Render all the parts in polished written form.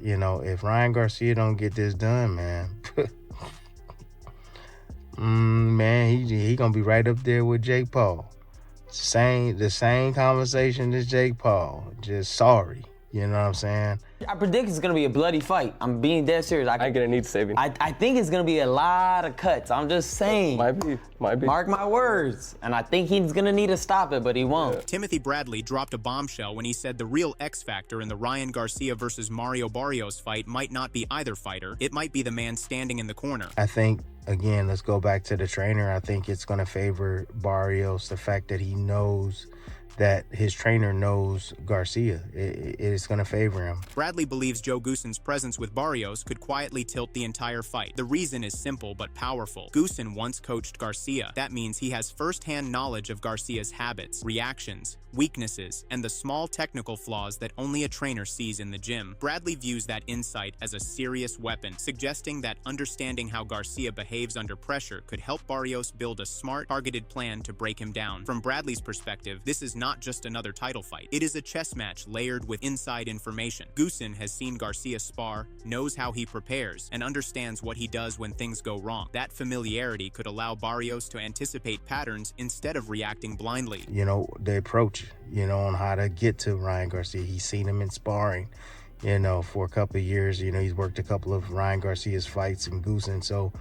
if Ryan Garcia don't get this done, man, man, he gonna be right up there with Jake Paul. The same conversation as Jake Paul. Just sorry. You know what I'm saying? I predict it's gonna be a bloody fight. I'm being dead serious. I ain't gonna need saving. I think it's gonna be a lot of cuts. I'm just saying. Might be. Mark my words. And I think he's gonna need to stop it, but he won't. Yeah. Timothy Bradley dropped a bombshell when he said the real X factor in the Ryan Garcia versus Mario Barrios fight might not be either fighter. It might be the man standing in the corner. I think, again, let's go back to the trainer. I think it's going to favor Barrios, the fact that he knows that his trainer knows Garcia. It's going to favor him. Bradley believes Joe Goossen's presence with Barrios could quietly tilt the entire fight. The reason is simple but powerful. Goossen once coached Garcia. That means he has first-hand knowledge of Garcia's habits, reactions, weaknesses, and the small technical flaws that only a trainer sees in the gym. Bradley views that insight as a serious weapon, suggesting that understanding how Garcia behaves under pressure could help Barrios build a smart, targeted plan to break him down. From Bradley's perspective, this is not just another title fight. It is a chess match layered with inside information. Goossen has seen Garcia spar, knows how he prepares, and understands what he does when things go wrong. That familiarity could allow Barrios to anticipate patterns instead of reacting blindly. The approach, on how to get to Ryan Garcia. He's seen him in sparring, for a couple of years. He's worked a couple of Ryan Garcia's fights in Goossen. So,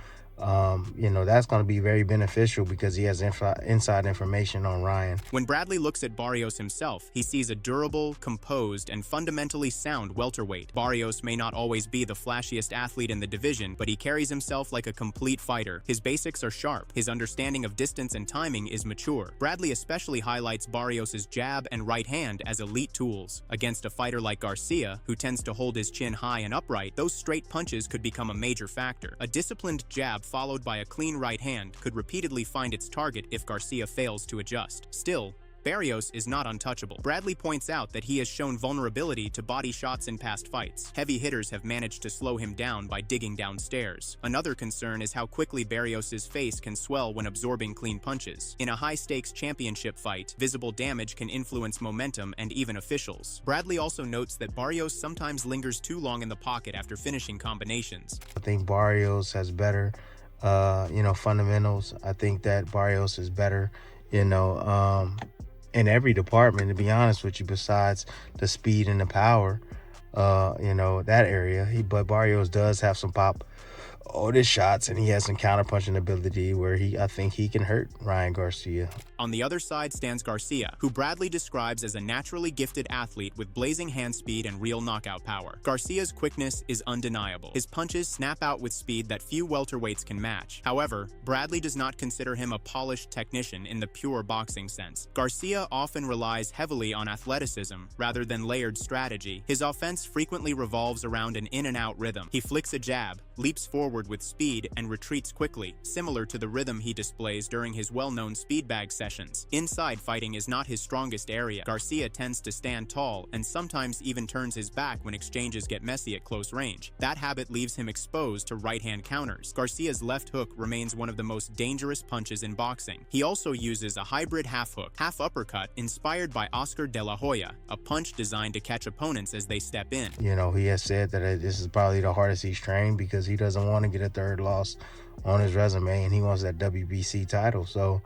that's going to be very beneficial because he has inside information on Ryan. When Bradley looks at Barrios himself, he sees a durable, composed, and fundamentally sound welterweight. Barrios may not always be the flashiest athlete in the division, but he carries himself like a complete fighter. His basics are sharp. His understanding of distance and timing is mature. Bradley especially highlights Barrios' jab and right hand as elite tools. Against a fighter like Garcia, who tends to hold his chin high and upright, those straight punches could become a major factor. A disciplined jab followed by a clean right hand could repeatedly find its target if Garcia fails to adjust. Still, Barrios is not untouchable. Bradley points out that he has shown vulnerability to body shots in past fights. Heavy hitters have managed to slow him down by digging downstairs. Another concern is how quickly Barrios' face can swell when absorbing clean punches. In a high-stakes championship fight, visible damage can influence momentum and even officials. Bradley also notes that Barrios sometimes lingers too long in the pocket after finishing combinations. I think Barrios has better fundamentals. I think that Barrios is better, in every department, to be honest with you, besides the speed and the power, that area. But Barrios does have some pop on his shots, and he has some counterpunching ability where I think he can hurt Ryan Garcia. On the other side stands Garcia, who Bradley describes as a naturally gifted athlete with blazing hand speed and real knockout power. Garcia's quickness is undeniable. His punches snap out with speed that few welterweights can match. However, Bradley does not consider him a polished technician in the pure boxing sense. Garcia often relies heavily on athleticism rather than layered strategy. His offense frequently revolves around an in-and-out rhythm. He flicks a jab, leaps forward with speed, and retreats quickly, similar to the rhythm he displays during his well-known speed bag sessions. Inside fighting is not his strongest area. Garcia tends to stand tall and sometimes even turns his back when exchanges get messy at close range. That habit leaves him exposed to right-hand counters. Garcia's left hook remains one of the most dangerous punches in boxing. He also uses a hybrid half hook, half uppercut inspired by Oscar De La Hoya, a punch designed to catch opponents as they step in. He has said that this is probably the hardest he's trained because he doesn't want to get a third loss on his resume and he wants that WBC title. So,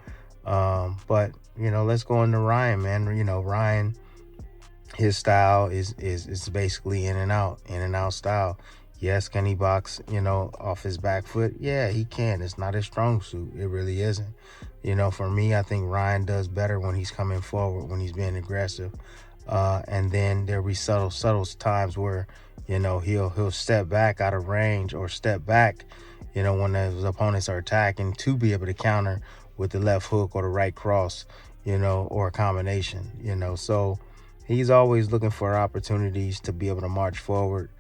but let's go into Ryan, man. Ryan, his style is basically in and out style. Yes, can he box, off his back foot? Yeah, he can. It's not his strong suit. It really isn't. For me, I think Ryan does better when he's coming forward, when he's being aggressive. And then there'll be subtle times where, he'll step back out of range or step back, when his opponents are attacking to be able to counter with the left hook or the right cross, or a combination, So he's always looking for opportunities to be able to march forward,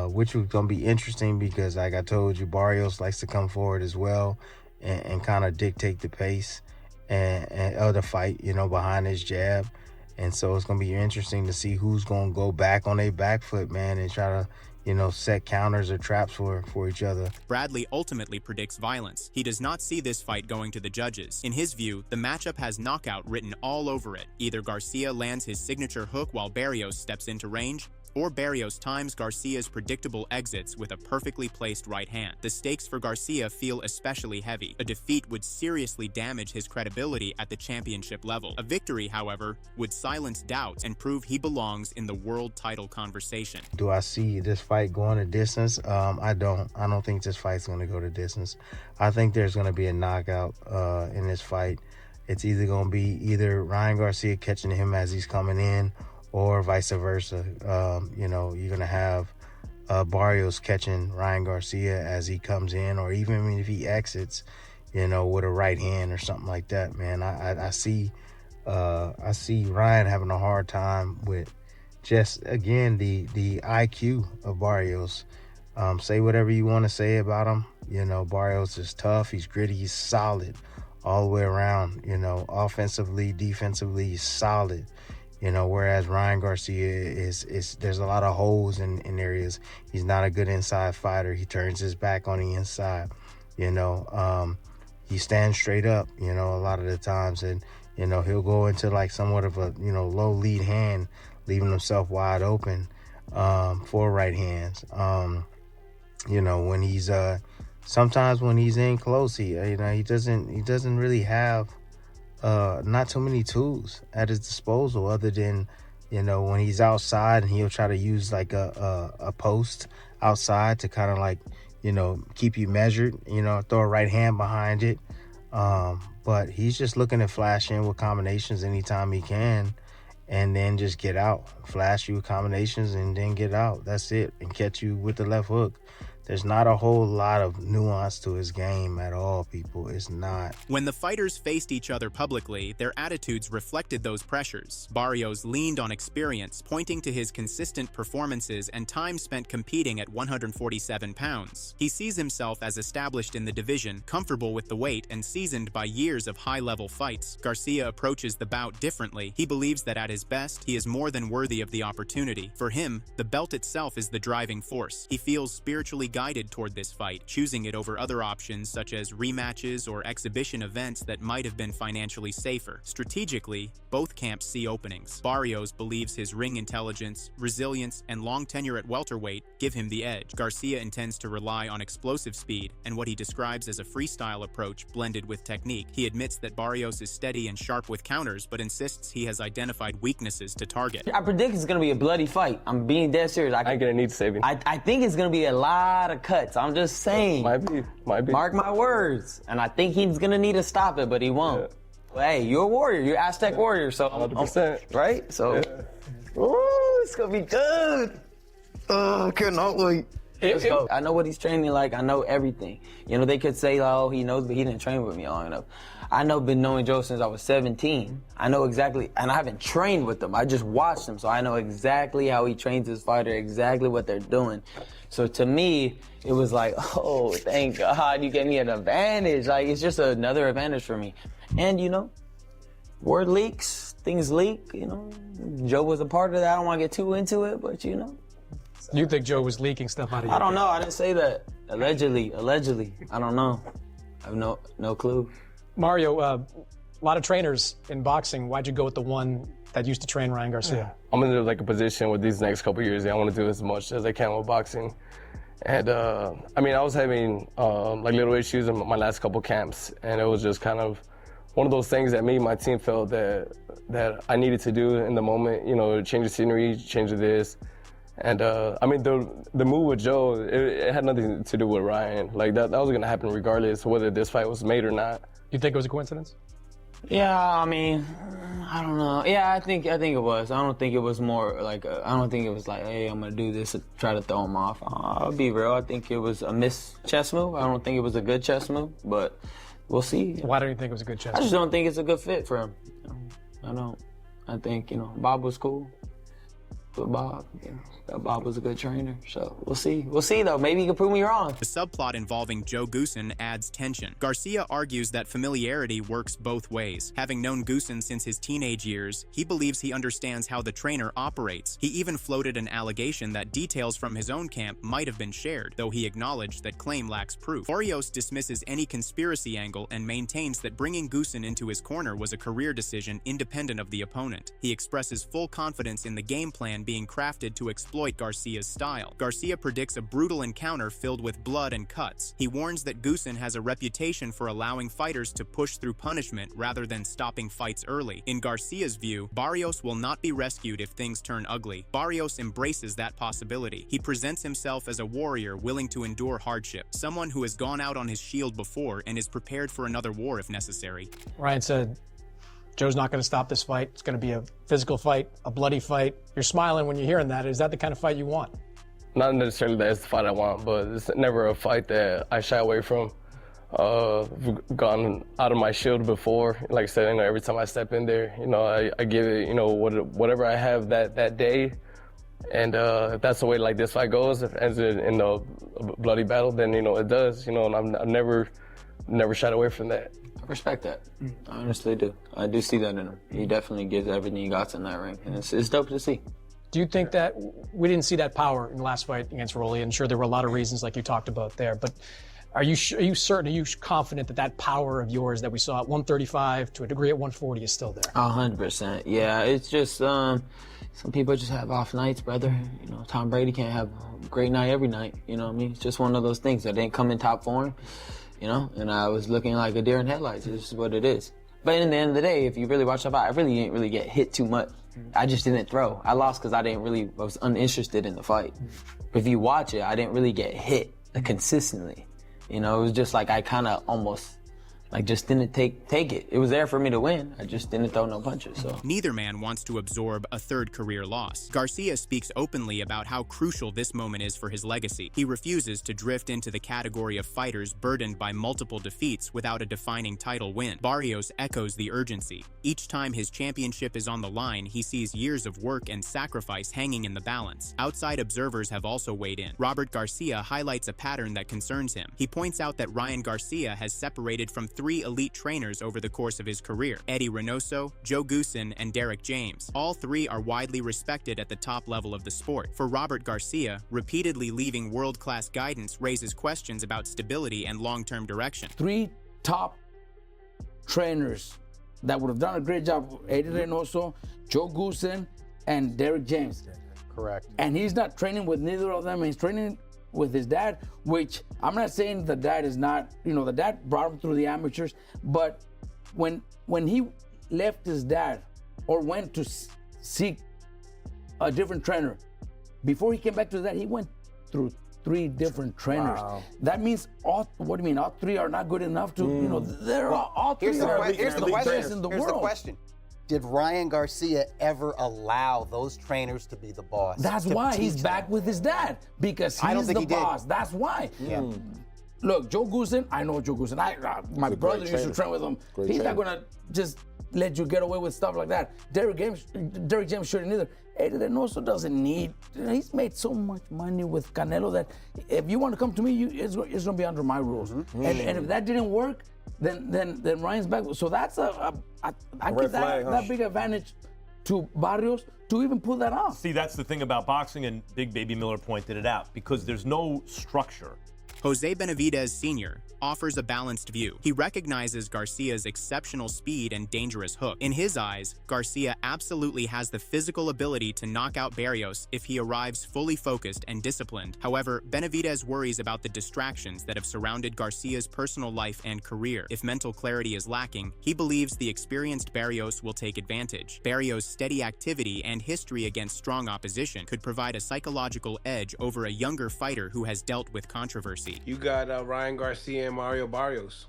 which was going to be interesting because, like I told you, Barrios likes to come forward as well and kind of dictate the pace and of the fight, behind his jab. And so it's going to be interesting to see who's going to go back on their back foot, man, and try to, set counters or traps for each other. Bradley ultimately predicts violence. He does not see this fight going to the judges. In his view, the matchup has knockout written all over it. Either Garcia lands his signature hook while Barrios steps into range, or Barrios times Garcia's predictable exits with a perfectly placed right hand. The stakes for Garcia feel especially heavy. A defeat would seriously damage his credibility at the championship level. A victory, however, would silence doubts and prove he belongs in the world title conversation. Do I see this fight going a distance? I don't. I don't think this fight's going to go to distance. I think there's going to be a knockout in this fight. It's either going to be either Ryan Garcia catching him as he's coming in, or vice versa. You know, you're going to have Barrios catching Ryan Garcia as he comes in, or even if he exits, you know, with a right hand or something like that, man. I see Ryan having a hard time with just, again, the IQ of Barrios. Say whatever you want to say about him. You know, Barrios is tough. He's gritty. He's solid all the way around. You know, offensively, defensively, he's solid. You know, whereas Ryan Garcia is there's a lot of holes in areas. He's not a good inside fighter. He turns his back on the inside. You know, he stands straight up, you know, a lot of the times. And, you know, he'll go into like somewhat of a, you know, low lead hand, leaving himself wide open for right hands. You know, when he's sometimes when he's in close, he doesn't really have not too many tools at his disposal, other than, you know, when he's outside and he'll try to use like a post outside to kind of like, you know, keep you measured, you know, throw a right hand behind it. But he's just looking to flash in with combinations anytime he can, and then just get out, flash you with combinations and then get out. That's it, and catch you with the left hook. There's not a whole lot of nuance to his game at all, people. It's not. When the fighters faced each other publicly, their attitudes reflected those pressures. Barrios leaned on experience, pointing to his consistent performances and time spent competing at 147 pounds. He sees himself as established in the division, comfortable with the weight, and seasoned by years of high-level fights. Garcia approaches the bout differently. He believes that at his best, he is more than worthy of the opportunity. For him, the belt itself is the driving force. He feels spiritually guided toward this fight, choosing it over other options such as rematches or exhibition events that might have been financially safer. Strategically, both camps see openings. Barrios believes his ring intelligence, resilience, and long tenure at welterweight give him the edge. Garcia intends to rely on explosive speed and what he describes as a freestyle approach blended with technique. He admits that Barrios is steady and sharp with counters, but insists he has identified weaknesses to target. I predict it's going to be a bloody fight. I'm being dead serious. I ain't gonna need saving. I think it's going to be a lot of cuts. I'm just saying. Might be. Mark my words. And I think he's going to need to stop it, but he won't. Yeah. Well, hey, you're a warrior. You're Aztec warrior, so 100%. Right? So, ooh, it's going to be good. Oh, I cannot wait. Let's go. I know what he's training like. I know everything. You know, they could say, oh, he knows, but he didn't train with me long enough. I know, been knowing Joe since I was 17. I know exactly, and I haven't trained with him. I just watched him, so I know exactly how he trains his fighter, exactly what they're doing. So to me, it was like, oh, thank God you gave me an advantage. Like, it's just another advantage for me. And, you know, word leaks, things leak, you know. Joe was a part of that. I don't want to get too into it, but, you know. You think Joe was leaking stuff out of you? I don't know. I didn't say that. Allegedly. I don't know. I have no clue. Mario, a lot of trainers in boxing. Why'd you go with the one that used to train Ryan Garcia? I'm in like a position with these next couple years. I want to do as much as I can with boxing. And I mean, I was having like little issues in my last couple camps, and it was just kind of one of those things that me and my team felt that I needed to do in the moment. You know, change the scenery, change this. And I mean, the move with Joe, it had nothing to do with Ryan. Like that was gonna happen regardless of whether this fight was made or not. You think it was a coincidence? Yeah, I mean, I don't know. Yeah, I think it was. I don't think it was more like I don't think it was like, hey, I'm gonna do this to try to throw him off. I'll be real. I think it was a missed chess move. I don't think it was a good chess move, but we'll see. Why don't you think it was a good chess move? I just don't think it's a good fit for him. I don't. I think, you know, Bob was cool. But Bob, you know, Bob was a good trainer, so we'll see. We'll see, though. Maybe he can prove me wrong. The subplot involving Joe Goossen adds tension. Garcia argues that familiarity works both ways. Having known Goossen since his teenage years, he believes he understands how the trainer operates. He even floated an allegation that details from his own camp might have been shared, though he acknowledged that claim lacks proof. Barrios dismisses any conspiracy angle and maintains that bringing Goossen into his corner was a career decision independent of the opponent. He expresses full confidence in the game plan and being crafted to exploit Garcia's style. Garcia predicts a brutal encounter filled with blood and cuts. He warns that Goosen has a reputation for allowing fighters to push through punishment rather than stopping fights early. In Garcia's view, Barrios will not be rescued if things turn ugly. Barrios embraces that possibility. He presents himself as a warrior willing to endure hardship, someone who has gone out on his shield before and is prepared for another war if necessary. Ryan said, Joe's not going to stop this fight. It's going to be a physical fight, a bloody fight. You're smiling when you're hearing that. Is that the kind of fight you want? Not necessarily that's the fight I want, but it's never a fight that I shy away from. I've gone out of my shield before. Like I said, every time I step in there, I give it, whatever I have that day. And if that's the way like this fight goes, if it ends in a bloody battle, then it does. And I've never shied away from that. I respect that. I honestly do. I do see that in him. He definitely gives everything he got in that ring, and it's dope to see. Do you think that we didn't see that power in the last fight against Rolly? And sure, there were a lot of reasons, like you talked about there. But are you certain? Are you confident that that power of yours that we saw at 135 to a degree at 140 is still there? 100%. Yeah, it's just some people just have off nights, brother. Tom Brady can't have a great night every night. You know what I mean? It's just one of those things that didn't come in top form. And I was looking like a deer in headlights. This is what it is. But in the end of the day, if you really watch the fight, I really didn't really get hit too much. I just didn't throw. I lost because I was uninterested in the fight. But if you watch it, I didn't really get hit consistently. It was just like I kind of almost just didn't take it. It was there for me to win. I just didn't throw no punches. So neither man wants to absorb a third career loss. Garcia speaks openly about how crucial this moment is for his legacy. He refuses to drift into the category of fighters burdened by multiple defeats without a defining title win. Barrios echoes the urgency. Each time his championship is on the line, he sees years of work and sacrifice hanging in the balance. Outside observers have also weighed in. Robert Garcia highlights a pattern that concerns him. He points out that Ryan Garcia has separated from 3 elite trainers over the course of his career: Eddie Reynoso, Joe Goosen, and Derek James. All 3 are widely respected at the top level of the sport. For Robert Garcia, repeatedly leaving world-class guidance raises questions about stability and long-term direction. 3 top trainers that would have done a great job: Eddie Reynoso, Joe Goosen, and Derek James. Correct. And he's not training with neither of them. He's training with his dad, which I'm not saying the dad is not, the dad brought him through the amateurs, but when he left his dad or went to seek a different trainer, before he came back to that, he went through 3 different trainers. Wow. That means what do you mean? All 3 are not good enough to, they're all 3 are the best in the world. Here's the question. Did Ryan Garcia ever allow those trainers to be the boss? That's why he's back with his dad, because he's the boss. That's why. Yeah. Look, Joe Goosen, I know Joe Goosen. My brother used to train with him. He's not gonna just let you get away with stuff like that. Derek James shouldn't either. Eddie Reynoso doesn't need. He's made so much money with Canelo that if you want to come to me, it's gonna be under my rules. And if that didn't work, then Ryan's back. So that's I give that big advantage to Barrios to even pull that off. See, that's the thing about boxing, and Big Baby Miller pointed it out, because there's no structure. Jose Benavidez Sr. offers a balanced view. He recognizes Garcia's exceptional speed and dangerous hook. In his eyes, Garcia absolutely has the physical ability to knock out Barrios if he arrives fully focused and disciplined. However, Benavidez worries about the distractions that have surrounded Garcia's personal life and career. If mental clarity is lacking, he believes the experienced Barrios will take advantage. Barrios' steady activity and history against strong opposition could provide a psychological edge over a younger fighter who has dealt with controversy. You got Ryan Garcia and Mario Barrios.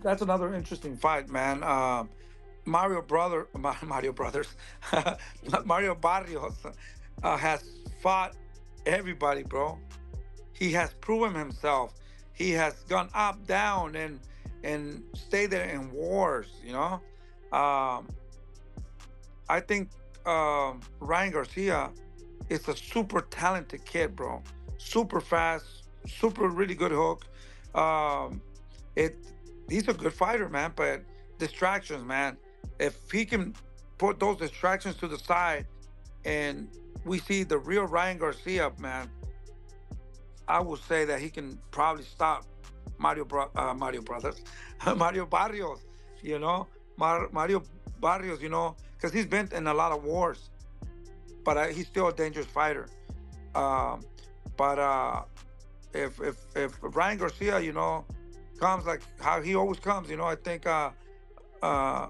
That's another interesting fight, man. Mario Barrios has fought everybody, bro. He has proven himself. He has gone up, down, and stayed there in wars, I think Ryan Garcia is a super talented kid, bro. Super fast, super really good hook. He's a good fighter, man, but distractions, man. If he can put those distractions to the side and we see the real Ryan Garcia, man, I would say that he can probably stop Mario Barrios, Mario Barrios, because he's been in a lot of wars. but he's still a dangerous fighter. But if Ryan Garcia, comes like how he always comes, I think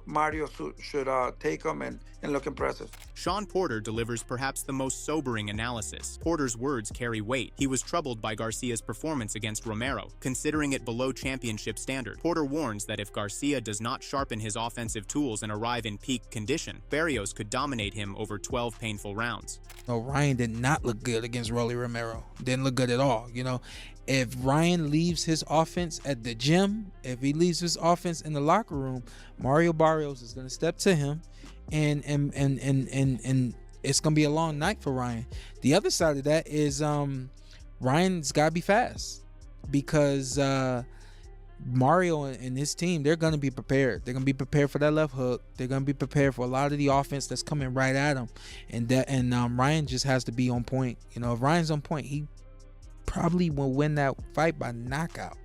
Mario should take him and look impressive. Sean Porter delivers perhaps the most sobering analysis. Porter's words carry weight. He was troubled by Garcia's performance against Romero, considering it below championship standard. Porter warns that if Garcia does not sharpen his offensive tools and arrive in peak condition, Barrios could dominate him over 12 painful rounds. No, Ryan did not look good against Rolly Romero. Didn't look good at all. If Ryan leaves his offense at the gym, if he leaves his offense in the locker room, Mario Barrios is going to step to him, and it's going to be a long night for Ryan. The other side of that is Ryan's got to be fast, because Mario and his team, they're going to be prepared. They're going to be prepared for that left hook. They're going to be prepared for a lot of the offense that's coming right at him, and Ryan just has to be on point. If Ryan's on point, he probably will win that fight by knockout.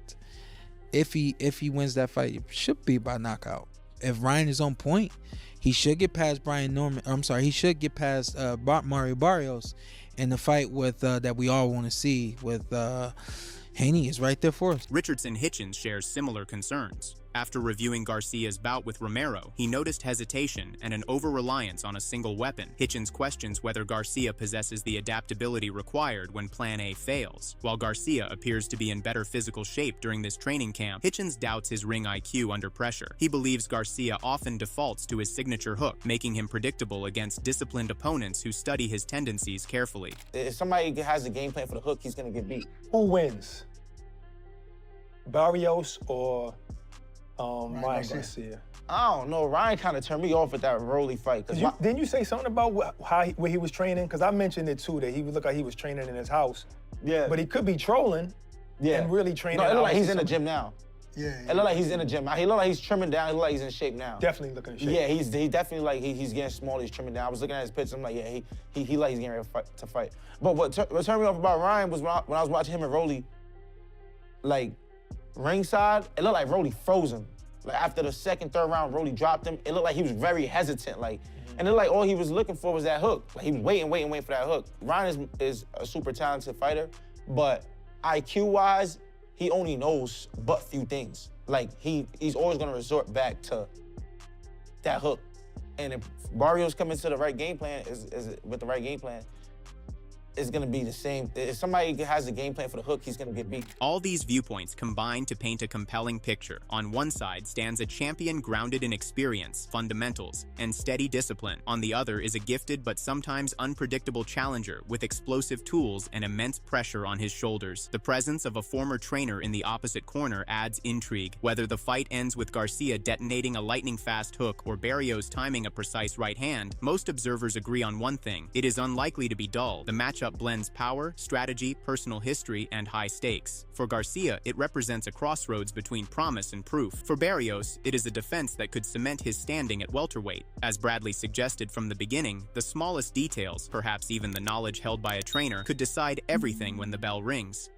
If he wins that fight, it should be by knockout. If Ryan is on point, he should get past he should get past Mario Barrios, and the fight with that we all want to see with Haney is right there for us. Richardson Hitchens shares similar concerns. After reviewing Garcia's bout with Romero, he noticed hesitation and an over-reliance on a single weapon. Hitchens questions whether Garcia possesses the adaptability required when Plan A fails. While Garcia appears to be in better physical shape during this training camp, Hitchens doubts his ring IQ under pressure. He believes Garcia often defaults to his signature hook, making him predictable against disciplined opponents who study his tendencies carefully. If somebody has a game plan for the hook, he's going to get beat. Who wins? Barrios or Ryan Garcia? I don't know. Ryan kind of turned me off with that Rolly fight. Didn't you say something about where he was training? Because I mentioned it too, that he would look like he was training in his house. Yeah. But he could be trolling and really training. No, it look like he's in the gym now. Yeah. It look like he's in the gym. He look like he's trimming down. He look like he's in shape now. Definitely looking in shape. Yeah, he's definitely like he's getting smaller. He's trimming down. I was looking at his pictures. I'm like, yeah, he like he's getting ready to fight. But what turned me off about Ryan was when I was watching him and Rolly, like ringside, it looked like Rolly froze him. Like after the second, third round, Rolly dropped him. It looked like he was very hesitant. And it looked like all he was looking for was that hook. Like he was waiting for that hook. Ryan is a super talented fighter, but IQ-wise, he only knows but few things. Like he's always gonna resort back to that hook. And if Barrios comes into the right game plan, with the right game plan, it's going to be the same. If somebody has a game plan for the hook, he's going to get beat. All these viewpoints combine to paint a compelling picture. On one side stands a champion grounded in experience, fundamentals, and steady discipline. On the other is a gifted but sometimes unpredictable challenger with explosive tools and immense pressure on his shoulders. The presence of a former trainer in the opposite corner adds intrigue. Whether the fight ends with Garcia detonating a lightning-fast hook or Barrios timing a precise right hand, most observers agree on one thing: it is unlikely to be dull. The matchup blends power, strategy, personal history, and high stakes. For Garcia, it represents a crossroads between promise and proof. For Barrios, it is a defense that could cement his standing at welterweight. As Bradley suggested from the beginning, the smallest details, perhaps even the knowledge held by a trainer, could decide everything when the bell rings.